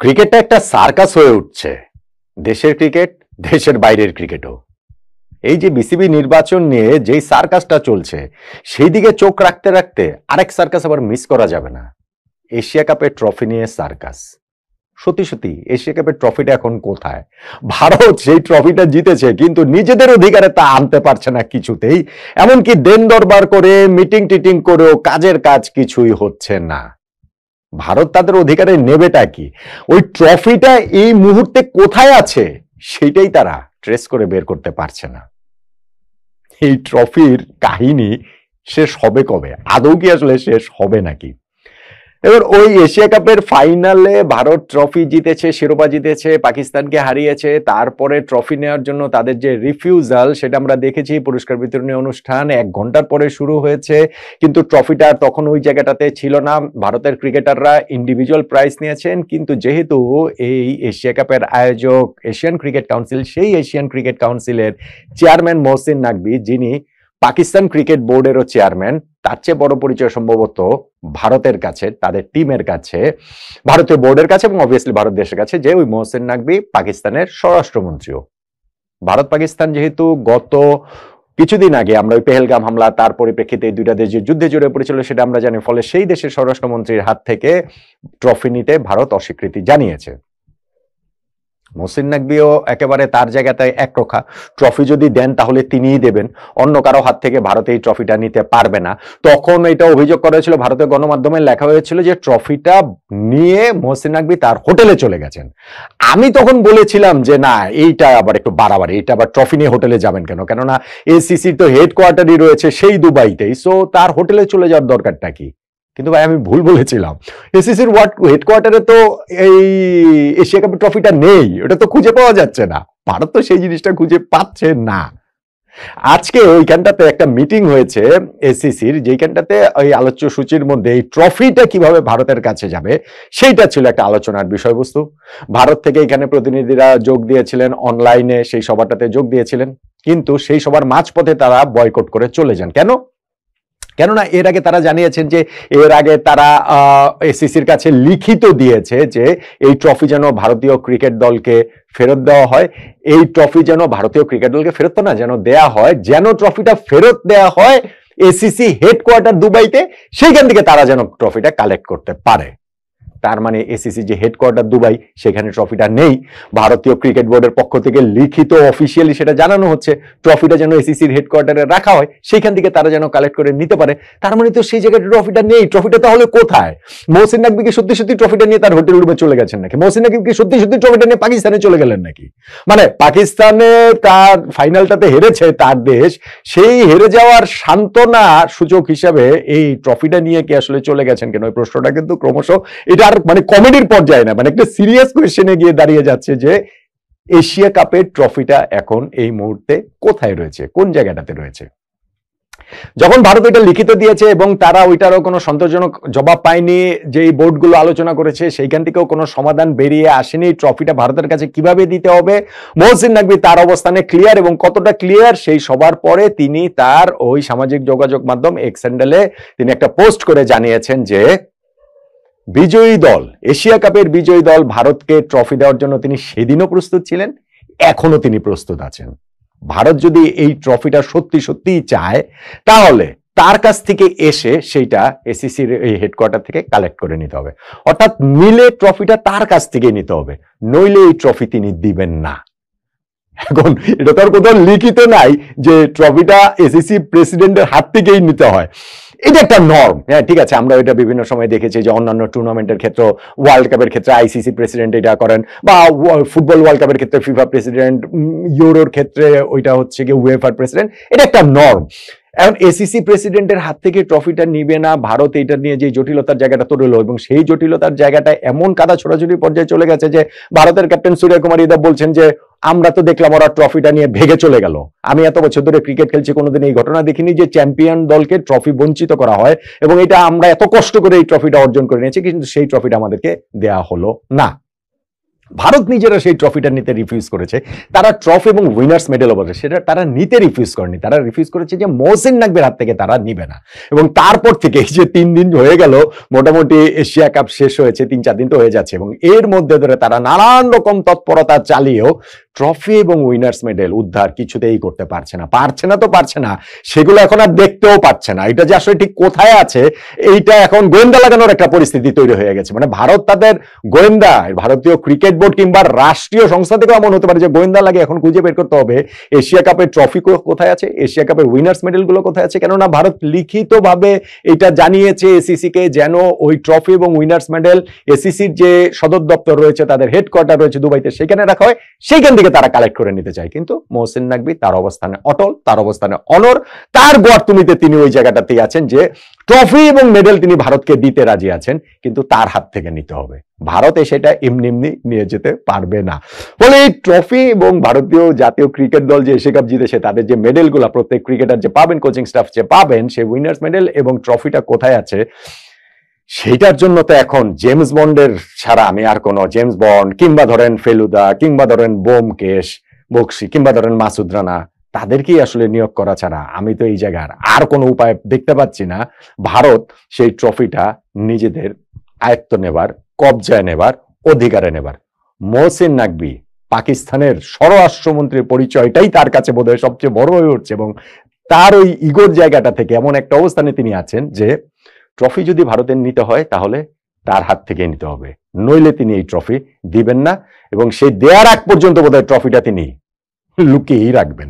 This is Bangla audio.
ক্রিকেটটা একটা সার্কাস হয়ে উঠছে। দেশের ক্রিকেট, দেশের বাইরের ক্রিকেটও। এই যে বিসিবি নির্বাচন নিয়ে যেই সার্কাসটা চলছে, সেই দিকে চোখ রাখতে রাখতে আরেক সার্কাস আবার মিস করা যাবে না। এশিয়া কাপের ট্রফি নিয়ে সার্কাস। সত্যি সত্যি এশিয়া কাপের ট্রফিটা এখন কোথায়? ভারত সেই ট্রফিটা জিতেছে, কিন্তু নিজেদের অধিকারে তা আনতে পারছে না কিছুতেই। এমনকি দেন দরবার করে মিটিং টিটিং করেও কাজের কাজ কিছুই হচ্ছে না। ভারত তাদের অধিকারে নেবেটা কি? ওই ট্রফিটা এই মুহূর্তে কোথায় আছে সেটাই তারা ট্রেস করে বের করতে পারছে না। এই ট্রফির কাহিনী শেষ হবে কবে? আদৌ কি আসলে শেষ হবে নাকি? এবার ওই এশিয়া কাপের ফাইনালে ভারত ট্রফি জিতেছে, শিরোপা জিতেছে, পাকিস্তানকে হারিয়েছে। তারপরে ট্রফি নেওয়ার জন্য তাদের যে রিফিউজাল, সেটা আমরা দেখেছি। পুরস্কার বিতরণী অনুষ্ঠান 1 ঘন্টার পরে শুরু হয়েছে, কিন্তু ট্রফিটা তখন ওই জায়গাটাতে ছিল না। ভারতের ক্রিকেটাররা ইন্ডিভিজুয়াল প্রাইজ নিয়েছেন, কিন্তু যেহেতু এই এশিয়া কাপের আয়োজক এশিয়ান ক্রিকেট কাউন্সিল, সেই এশিয়ান ক্রিকেট কাউন্সিলের চেয়ারম্যান মহসিন নাকভি, যিনি পাকিস্তান ক্রিকেট বোর্ডেরও চেয়ারম্যান, তার চেয়ে বড় পরিচয় সম্ভবত ভারতের কাছে, তাদের টিমের কাছে, ভারতীয় বোর্ডের কাছে এবং অবভিয়াসলি ভারত দেশের কাছে, যে ওই মহসিন নাকভি পাকিস্তানের স্বরাষ্ট্রমন্ত্রীও। ভারত পাকিস্তান যেহেতু গত কিছুদিন আগে আমরা ওই পেহেলগাম হামলা, তার পরিপ্রেক্ষিতে এই দুইটা দেশ যে যুদ্ধে জড়িয়ে পড়েছিল সেটা আমরা জানি, ফলে সেই দেশের স্বরাষ্ট্রমন্ত্রীর হাত থেকে ট্রফি নিতে ভারত অস্বীকৃতি জানিয়েছে। মহসিন নাকভিও একেবারে তার জায়গাতে একরোখা, ট্রফি যদি দেন তাহলে তিনিই দেবেন, অন্য কারো হাত থেকে ভারত এই ট্রফিটা নিতে পারবে না। তখন এটা অভিযোগ করা হয়েছিল, ভারতের গণমাধ্যমে লেখা হয়েছিল যে ট্রফিটা নিয়ে মহসিন নাকভি তার হোটেলে চলে গেছেন। আমি তখন বলেছিলাম যে না, এইটা আবার একটু বাড়াবাড়ি, এটা আবার ট্রফি নিয়ে হোটেলে যাবেন কেন? কেননা এসিসির তো হেডকোয়ার্টারই রয়েছে সেই দুবাইতেই, সো তার হোটেলে চলে যাওয়ার দরকারটা কি? কিন্তু ভাই আমি ভুল বলেছিলাম। এসিসির হেডকোয়ার্টারে তো এই এশিয়া কাপের ট্রফিটা নেই, ওটা তো খুঁজে পাওয়া যাচ্ছে না। ভারত তো সেই জিনিসটা খুঁজে পাচ্ছে না। আজকে ওইখানটাতে একটা মিটিং হয়েছে এসিসির, যেইখানটাতে ওই আলোচ্য সূচির মধ্যে এই ট্রফিটা কিভাবে ভারতের কাছে যাবে সেইটা ছিল একটা আলোচনার বিষয়বস্তু। ভারত থেকে এখানে প্রতিনিধিরা যোগ দিয়েছিলেন, অনলাইনে সেই সভাটাতে যোগ দিয়েছিলেন, কিন্তু সেই সভার মাঝপথে তারা বয়কট করে চলে যান। কেন? কেননা এর আগে তারা জানিয়েছেন যে এর আগে তারা এসিসির কাছে লিখিত দিয়েছে যে এই ট্রফি যেন ভারতীয় ক্রিকেট দলকে ফেরত দেওয়া হয়। এই ট্রফি যেন ভারতীয় ক্রিকেট দলকে ফেরত না, যেন দেয়া হয়, যেন ট্রফিটা ফেরত দেয়া হয় এসিসি হেডকোয়ার্টার দুবাইতে, সেইখান থেকে তারা যেন ট্রফিটা কালেক্ট করতে পারে। তার মানে এসিসি যে হেডকোয়ার্টার দুবাই, সেখানে ট্রফিটা নেই। ভারতীয় ক্রিকেট বোর্ডের পক্ষ থেকে লিখিত অফিসিয়ালি সেটা জানানো হচ্ছে ট্রফিটা যেন এসিসির হেডকোয়ার্টারে রাখা হয়, সেখান থেকে তারা যেন কালেক্ট করে নিতে পারে। তার মানে তো সেই জায়গায় ট্রফিটা নেই। ট্রফিটা তাহলে কোথায়? মহসিন নাকভি কি সত্যি সত্যি ট্রফিটা নিয়ে তার হোটেল রুমে চলে গেছেন নাকি? মহসিন নাকভি কি সত্যি সত্যি ট্রফিটা নিয়ে পাকিস্তানে চলে গেলেন নাকি? মানে পাকিস্তানে তার ফাইনালটাতে হেরেছে তার দেশ, সেই হেরে যাওয়ার সান্ত্বনা সূচক হিসাবে এই ট্রফিটা নিয়ে কি আসলে চলে গেছেন কেন? ওই প্রশ্নটা কিন্তু ক্রমশ এটা আর মানে কমেডির পর্যায়ে না, মানে একটা সিরিয়াস কোয়েশ্চেনে গিয়ে দাঁড়িয়ে যাচ্ছে যে এশিয়া কাপের ট্রফিটা এখন এই মুহূর্তে কোথায় রয়েছে, কোন জায়গাটাতে রয়েছে। যখন ভারত এটা লিখিত দিয়েছে এবং তারা ওইটারও কোনো সন্তোষজনক জবাব পায়নি, যেই বোর্ডগুলো আলোচনা করেছে সেইখান থেকেও কোনো সমাধান বেরিয়ে আসেনি, ট্রফিটা ভারতের কাছে কিভাবে দিতে হবে, মহসিন নাকভি তার অবস্থানে ক্লিয়ার, এবং কতটা ক্লিয়ার সেই সবার পরে তিনি তার ওই সামাজিক যোগাযোগ মাধ্যম এক্স হ্যান্ডেলে তিনি একটা পোস্ট করে জানিয়েছেন যে বিজয়ী দল, এশিয়া কাপের বিজয়ী দল ভারতকে ট্রফি দেওয়ার জন্য তিনি সেদিনও প্রস্তুত ছিলেন, এখনো তিনি প্রস্তুত আছেন। ভারত যদি এই ট্রফিটা সত্যি সত্যিই চায়, তাহলে তার কাছ থেকে এসে সেইটা এসিসির এই হেডকোয়ার্টার থেকে কালেক্ট করে নিতে হবে, অর্থাৎ নিলে ট্রফিটা তার কাছ থেকে নিতে হবে, নইলে এই ট্রফি তিনি দিবেন না। এখন এটা তো আর কোথাও লিখিত নাই যে ট্রফিটা এসিসি প্রেসিডেন্টের হাত থেকেই নিতে হয়। এটা একটা নর্ম, হ্যাঁ ঠিক আছে, আমরা এটা বিভিন্ন সময় দেখেছি যে অন্যান্য টুর্নামেন্টের ক্ষেত্রে, ওয়ার্ল্ড কাপের ক্ষেত্রে আইসিসি প্রেসিডেন্ট এটা করেন, বা ফুটবল ওয়ার্ল্ড কাপের ক্ষেত্রে ফিফা প্রেসিডেন্ট, ইউরোর ক্ষেত্রে ওইটা হচ্ছে কি উয়েফার প্রেসিডেন্ট। এটা একটা নর্ম। এখন এসিসি প্রেসিডেন্টের হাত থেকে ট্রফিটা নিবে না, ভারত এটা নিয়ে যে জটিলতার জায়গাটা তৈরি হলো, এবং সেই জটিলতার জায়গাটা এমন কাদা ছোড়াছুড়ি পর্যায়ে চলে গেছে যে ভারতের ক্যাপ্টেন সূর্যকুমার যাদব বলছেন যে আমরা তো দেখলাম ওরা ট্রফিটা নিয়ে ভেগে চলে গেল। আমি এত বছর ধরে ক্রিকেট খেলছি, কোনোদিন এই ঘটনা দেখিনি যে চ্যাম্পিয়ন দলকে ট্রফি বঞ্চিত করা হয়, এবং এটা আমরা এত কষ্ট করে এই ট্রফিটা অর্জন করে নিয়েছি, কিন্তু সেই ট্রফিটা আমাদেরকে দেয়া হলো না। ভারত নিজেরা সেই ট্রফিটা নিতে রিফিউজ করেছে। তারা ট্রফি এবং উইনার্স মেডেল বলে সেটা তারা নিতে রিফিউজ করেনি, তারা রিফিউজ করেছে যে মহসিন নাকবির হাত থেকে তারা নিবে না। এবং তারপর থেকে এই যে 3 দিন হয়ে গেল, মোটামুটি এশিয়া কাপ শেষ হয়েছে, 3-4 দিন তো হয়ে যাচ্ছে, এবং এর মধ্যে ধরে তারা নানান রকম তৎপরতা চালিয়েও ট্রফি এবং উইনার্স মেডেল উদ্ধার কিছুতেই করতে পারছে না, পারছে না, সেগুলো এখন আর দেখতেও পাচ্ছে না। এটা যে আসলে ঠিক কোথায় আছে এইটা এখন গোয়েন্দা লাগানোর একটা পরিস্থিতি তৈরি হয়ে গেছে। মানে ভারত তাদের গোয়েন্দা, ভারতীয় ক্রিকেট বোর্ড কিংবা রাষ্ট্রীয় সংস্থা থেকেও এমন হতে পারে যে গোয়েন্দা লাগে এখন খুঁজে বের করতে হবে এশিয়া কাপের ট্রফি কোথায় আছে, এশিয়া কাপের উইনার্স মেডেল গুলো কোথায় আছে। কেননা ভারত লিখিতভাবে এটা জানিয়েছে এসিসি কে, যেন ওই ট্রফি এবং উইনার্স মেডেল এসিসির যে সদর দপ্তর রয়েছে, তাদের হেডকোয়ার্টার রয়েছে দুবাইতে, সেখানে রাখা হয়, সেইখান থেকে তারা কালেক্ট করে নিতে চায়। কিন্তু মহসিন নাকবি তার অবস্থানে অটল, তার অবস্থানে অনর, তার গোয়ার্তুমিতে তিনি ওই জায়গাটাতেই আছেন যে ট্রফি এবং মেডেল তিনি ভারতকে দিতে রাজি আছেন, কিন্তু তার হাত থেকে নিতে হবে। ভারত সেটা এমনি এমনি নিয়ে যেতে পারবে না। ফলে এই ট্রফি এবং ভারতীয় জাতীয় ক্রিকেট দল যে এশিয়া কাপ জিতেছে তাদের যে মেডেলগুলো প্রত্যেক ক্রিকেটার যে পাবেন, কোচিং স্টাফ যে পাবেন, সেই উইনার্স মেডেল এবং ট্রফিটা কোথায় আছে সেইটার জন্য তো এখন জেমস বন্ডের ছাড়া আমি আর কোনো জেমস বন্ড কিংবা ধরেন ফেলুদা কিংবা ধরেন বোমকেশ বক্সি কিংবা ধরেন মাসুদ রানা, তাদেরকেই আসলে নিয়োগ করা ছাড়া আমি তো এই জায়গার আর কোনো উপায় দেখতে পাচ্ছি না ভারত সেই ট্রফিটা নিজেদের আয়ত্ত নেবার, কবজায় নেবার, অধিকারে নেবার। মহসিন নাকবি পাকিস্তানের স্বরাষ্ট্রমন্ত্রীর পরিচয়টাই তার কাছে বোধহয় সবচেয়ে বড় হয়ে উঠছে, এবং তার ওই ইগোর জায়গাটা থেকে এমন একটা অবস্থানে তিনি আছেন যে ট্রফি যদি ভারতের নিতে হয় তাহলে তার হাত থেকে নিতে হবে, নইলে তিনি এই ট্রফি দিবেন না, এবং সেই দেয়ার আগ পর্যন্ত বোধহয় ট্রফিটা তিনি লুকিয়েই রাখবেন।